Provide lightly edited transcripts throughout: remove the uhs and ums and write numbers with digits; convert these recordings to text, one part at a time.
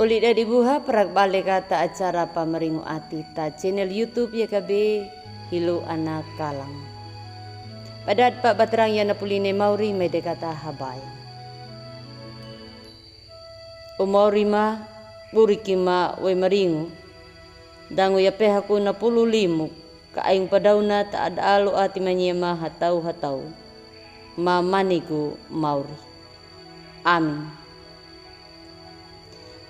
Ulit dari buha perak balik kata acara pameringu ati ta channel YouTube ya kabe hilu anak kalang. Padat pak baterang ya napuline mauri mede kata habay. Umauri ma burikima we maringu. Dangu ya pehaku na pulu limu kaayong padauna ta ada alu ati manyema hatau. Mamaniku mauri. Amin.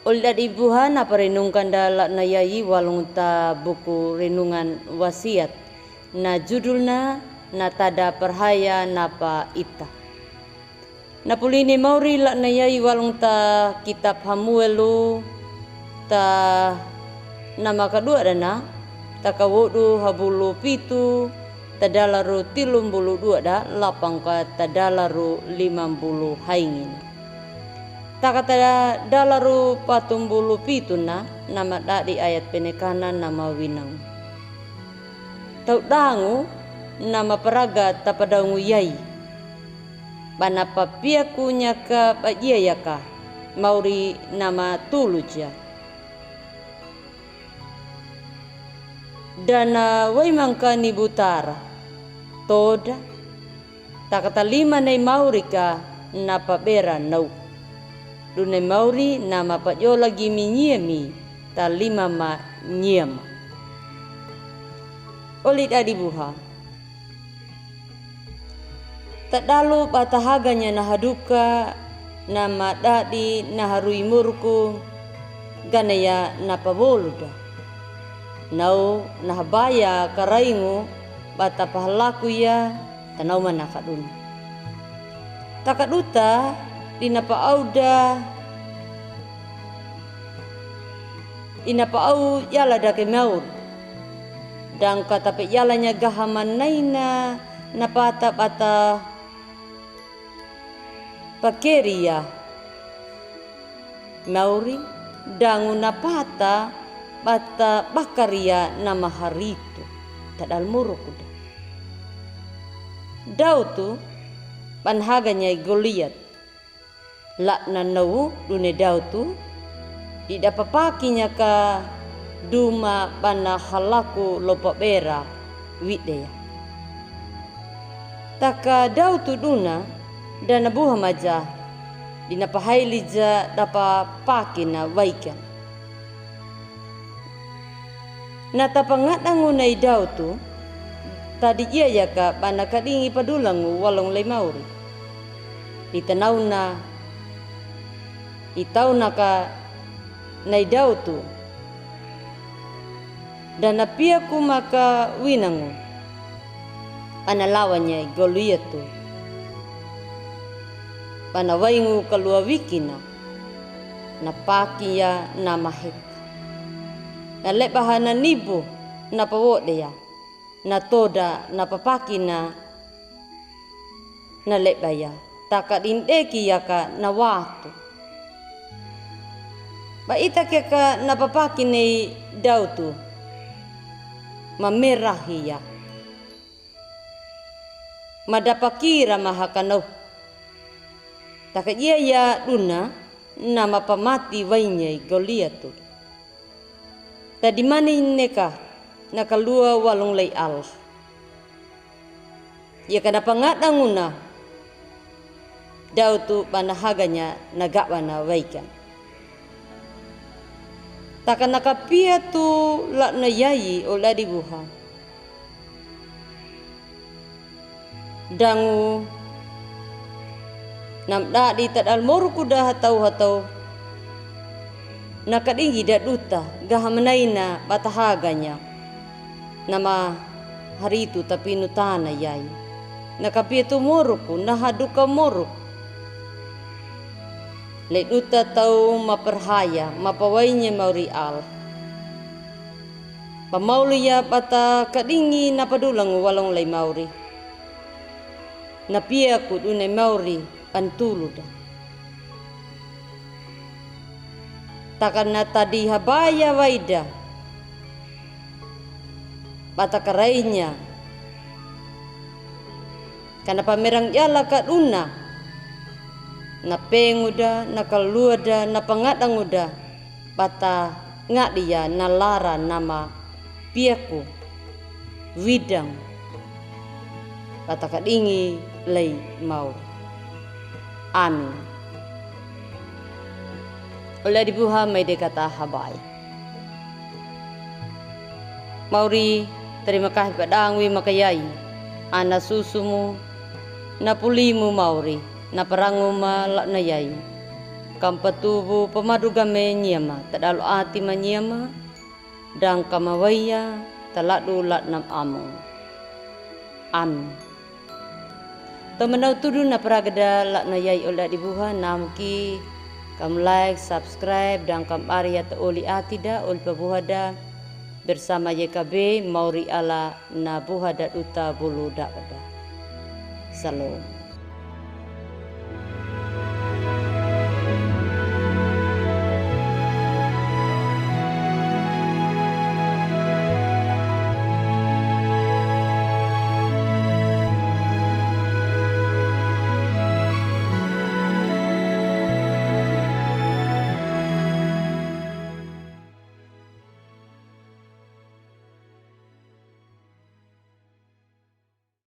Uldat ibuha na parenungkan dalak na yayi walung ta buku renungan wasiat na judulna na tada perhaya napa ita. Napulini mauri lak na yayi walung ta kitab Hamuelu ta nama kedua dana ta kawodu habulu pitu tadalaru 32 da lapang ka tadalaru 50 haingin. Takata dalaru patumbulu pituna nama di ayat penekanan nama winang. Tau dangu nama peraga tapadaungu yai. Bana papiaku nyaka bajia yaka mauri nama tuluja. Dana waimangka ni butara toda takata lima nei maurika napa bera nau. Dune mauri nama pajo lagi minyiemi ta lima ma nyiema. Olit adi buha. Tak dalu patahaganya nahaduka nama dadi naharui murku ganaya napa boluda. Nau nahabaya karaingu bata pahalaku ya tanau manakadun. Takaduta dinapa auda inapa au yala dake maur dan kata pe yalanya gahaman naina napata bata pakeria mauri dangu napata bata bakaria nama haritu tadal murukuda dautu panhaganya Goliat lak na nau dune dau tu ida papakinya ka duma bana halaku lopa bera widaya. Taka dau tu duna dana buha maja dina pahailija dapa pakina waikan. Na tapangadangu nai dau tu tadi ia ya ka bana kadingi padulangu walong lemauri. Ditanauna itau naka naidau tu dan napiaku maka winangu analawanya Goliat tu panawaingu kalua wikina napaki ya namahek nalek bahana nibu napawode ya natoda napapaki na nalek baya takadindeki ya ka nawatu. Ba ita keka napapaki ni dau tu mamerahiya madapakira mahakanau takajia ya duna nama pamati wainyai Goliat tu tadi mani neka nakalua walung lay Allah ya kana pangadanguna dau tu panahaganya nagawana waikan. Takkan nakapia tu lak na yayi ola di buha. Dangu namda di tadal moruku dah hatau nakadingi daduta gahamanaina batahaganya nama hari itu tapi nutana yayi nakapia tu moruku nahaduka moruku. Leduta tau maperhaya mapawainya mauri al. Pamauli ya bata kadingi napadulang walong lay mauri. Napia ku dunay mauri pantuluda. Takan na tadi habaya waida. Bata karainya. Kana pamerang yala kaduna. Napenguda, nakaluada, napangadanguda, bata ngak dia nalara nama piaku widang bata kadingi lei mau. Amin. Oleh dibuha may kata habay. Mauri, terima kasih padang wi makayai. Ana susumu na pulimu mauri na parangu malak na yai. Kampatubu pamadugame nyama tadalu ati manyama dan kamawaya taladu lat nam among. Amin. Temenau tudu na paragada lak na yai oleh dibuha namki kam like, subscribe dan kam arya oli atida ol pabuhada bersama YKB Mauri ala na buhada uta bulu dakda. Salam.